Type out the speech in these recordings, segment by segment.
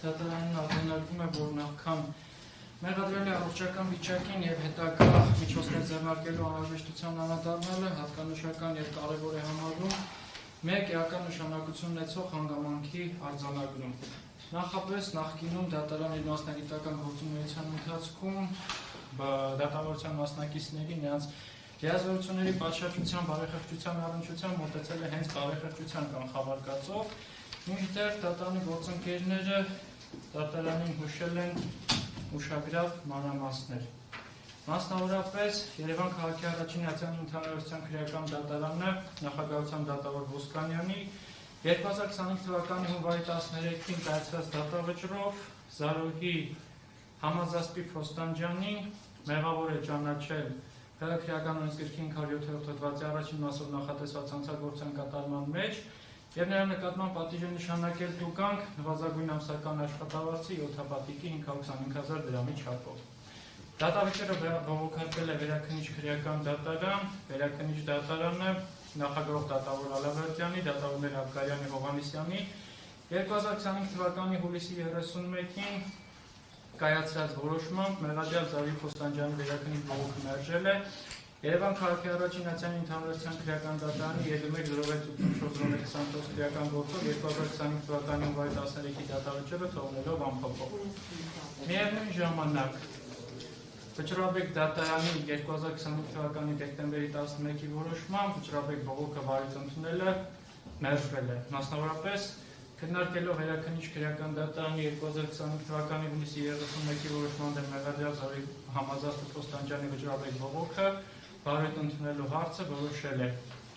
դատարանին արձանագրում է, որ նախքան մեղադրյալի առողջական վիճակին և հետագա միջոցներ ձեռնարկելու անհրաժեշտության անդրադառնալը հատկանշական և կարևոր է համարում մեկ էական նշանակություն ունեցող հանգամանքի արձանագրում։ Նախապես նախկինում դատարան իր մասնագիտական գործունեության ընթացքում դատավորության մասնակիցների նրանց լիազորությունների պատշաճության, բարեխղճության առնչությամբ մոտեցել է հենց բարեխղճության կամ խավարկածով, մինչդեռ դատարանի գործընկերները դատարանին հուշել են ուշագրավ մանրամասներ։ Մասնավորապես Երևան քաղաքի առաջին ատյանի ընդհանրության քրեական դատարանը նախագահության դատավոր Ոսկանյանի 2025 թվականի հունվարի 13-ին կայացրած դատավճռով Զարուհի Համազասպի Փոստանջյանին մեղավոր է ճանաչել Քրեական օրենսգրքի 507 հոդվածի առաջին մասով նախատեսված հանցագործության կատարման մեջ և նրա նկատմամբ պատիժ է նշանակել տուգանք նվազագույն ամսական աշխատավարձի 7 հապատիկի 525,000 դրամի չափով։ Դատավճիռը բողոքարկել է Վերաքննիչ քրեական դատարան, Վերաքննիչ դատարանը նախագահող դատավոր Ալավերդյանի, դատավորներ Աբգարյանի, Հովհաննիսյանի 2025 թվականի հուլիսի 31-ին կայացրած որոշմամբ մեղադրյալ Զարուհի Փոստանջյանի վերաքննիչ բողոքը մերժել է Երևան քաղաքի առաջին ատյանի ընդհանրության քրեական դատարանի 3106/2024 քրեական գործով 2025 թվականի հունվարի 13-ի դատավճիռը թողնելով անփոփոխ։ Միևնույն ժամանակ Վճռաբեկ դատարանի 2025 թվականի դեկտեմբերի 11-ի որոշմամբ Վճռաբեկ բողոքը վարույթ ընդունելը մերժվել է։ Մասնավորապես քննարկելով Վերաքննիչ քրեական դատարանի 2025 թվականի հուլիսի 31-ի որոշման դեմ մեղադրյալ Զարուհի Համազասպի Փոստանջյանի Վճռաբեկ բողոքը վարույթ ընդունելու հարցը որոշել է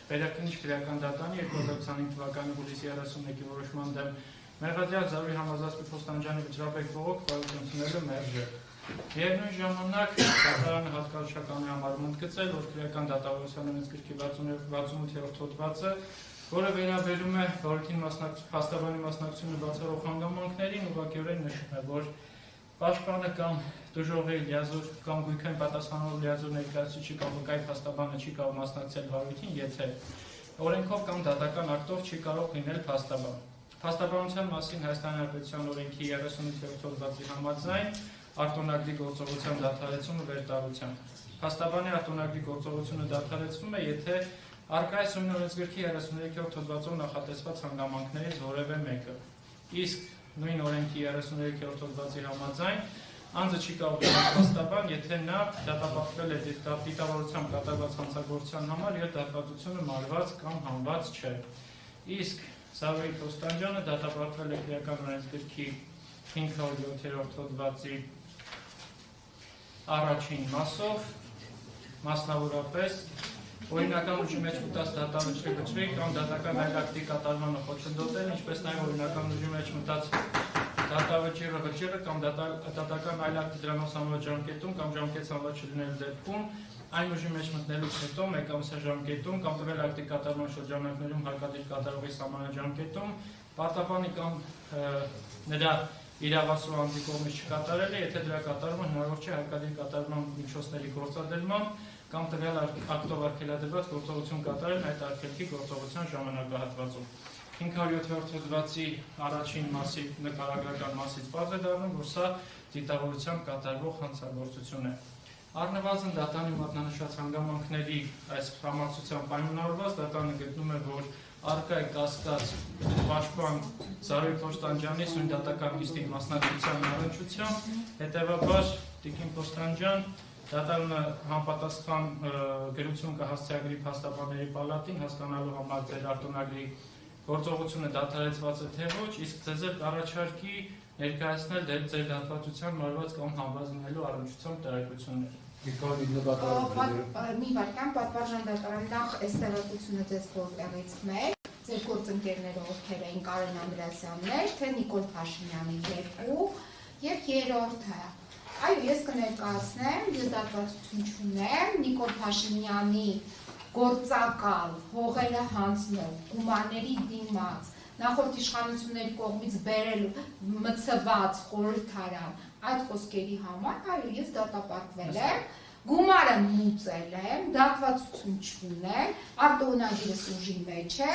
Վերաքննիչ քրեական դատարանի 2025 թվականի հուլիսի 31-ի որոշման դեմ մեղադրյալ Զարուհի Համազասպի Փոստանջյանի Վճռաբեկ բողոքը վարույթ ընդունելու մերժել։ Միևնույն ժամանակ դատարանը հատկանշական է համարում ընդգծել, որ քրեական դատավորության օրենսգրքի 68-րդ հոդվածը, որը վերաբերում է վարույթին փաստաբանի մասնակցությունը բացառող հանգամանքներին, ուղղակիորեն նշում է, որ պաշտպանը կամ դժողի լիազոր կամ գույքային պատասխանող լիազոր ներկայացուցիչը կամ վկայի փաստաբանը չի կարող մասնակցել վարույթին, եթե օրենքով կամ դատական ակտով չի կարող լինել փաստաբան։ Փաստաբանության մասին Հայաստանի Հանրապետության օրենքի 38-րդ հոդվածի համաձայն արտոնագրի գործողության դադարեցումը վերտարությամբ։ Փաստաբանի արտոնագրի գործողությունը դադարեցվում է, եթե առկա է Սույն օրենսգրքի 33-րդ հոդվածով նախատեսված հանգամանքներից որևէ մեկը։ Իսկ նույն օրենքի 33-րդ հոդվածի համաձայն անձը չի կարող լինել փաստաբան, եթե նա դատապարտվել է դիտավորությամբ կատարված հանցագործության համար եւ դատվածությունը մարված կամ հանված չէ։ Իսկ Զարուհի Փոստանջյանը դատապարտվել է քրեական օրենսգրքի 507-րդ հոդվածի առաջին մասով, մասնավորապես օրինական ուժի մեջ մտած դատավճռի վճռի կամ դատական այլ ակտի կատարմանը խոչընդոտել, ինչպես նաև օրինական ուժի մեջ մտած դատավճիռը վճիռը կամ դատական այլ ակտի դրանով սահմանված ժամկետում կամ ժամկետ սահմանված չլինելու դեպքում այն ուժի մեջ մտնելուց հետո մեկ ամսյա ժամկետում կամ տվյալ ակտի կատարման շրջանակներում հարկադիր կատարողի սահմանաժամկետում պարտապանի կամ նրա իրավասու անձի կողմից չկատարել է, եթե դրա կատարումը հնարավոր չէ հարկադիր կատարման միջոցների գործադրմամբ կամ տվյալ ակտով արգելադրված գործողություն կատարել այդ արգելքի գործողության ժամանակահատվածում։ 507-րդ հոդվածի առաջին մասի նկարագրական մասից պարզ է դառնում, որ սա դիտավորությամբ կատարվող հանցագործություն է։ Առնվազն դատարանի մատնանշած հանգամանքների այս համակցությամբ պայմանավորված դատարանը գտնում է, որ առկա է կասկած պաշտպան Զարուհի Փոստանջյանի սույն դատական նիստի մասնակցության առնչությամբ, հետևաբար Տիկին Փոստանջյան դատարանը համապատասխան գրություն կհասցեագրի փաստաբանների պալատին հասկանալու համար ձեր արտոնագրի գործողությունը դադարեցված է թե ոչ, իսկ ձեզ առաջարկի ներկայացնել ձեր դատվածության մարված կամ հանված լինելու առնչությամբ տեղեկություններ։ Մի վարքան պատվարժան դատարան նախ այս տեղեկությունը ձեզ որտեղից մեր, ձեր գործընկերները ովքեր էին Կարեն Անդրեասյաններ, թե Նիկոլ Փաշինյանի երկու և երրորդը։ Այո, ես կներկայացնեմ, ես դատվածություն չունեմ, Նիկոլ Փաշինյանի գործակալ հողերը հանձնող գումարների դիմաց նախորդ իշխանությունների կողմից բերել մցված խորհրդարան այդ խոսքերի համար, այո, ես դատապարտվել եմ, գումարը մուծել եմ, դատվածություն չունեմ, արտոնագիրս ուժի մեջ է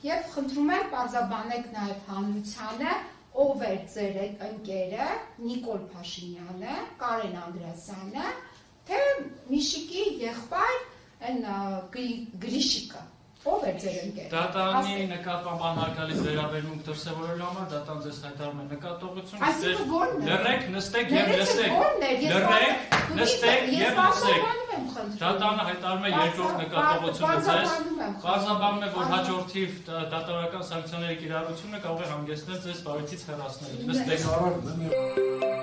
և խնդրում եմ պարզաբանեք նաև հանրությանը, ով էր ձեր ընկերը, Նիկոլ Փաշինյանը, Կարեն Անդրեասյանը, թե Միշիկի եղբայր Գրիշիկը, ով էր ձեր ընկերը։ Դատանի նկատմամբ անհարգալից վերաբերմունք դրսևորելու համար դատան ձեզ հայտարարում է նկատողություն։ Այսինքն ո՞րն է։ Լռեք, նստեք եւ լսեք։ Լռեք, նստեք եւ լսեք։ Դատանը հայտարարում է երկրորդ նկատողությունը ձեզ։ Պարզաբանում է, որ հաջորդիվ դատավորական սանկցիաների կիրառությունը կարող է հանգեցնել ձեզ բարույթից հեռացնելու։ Նստեք։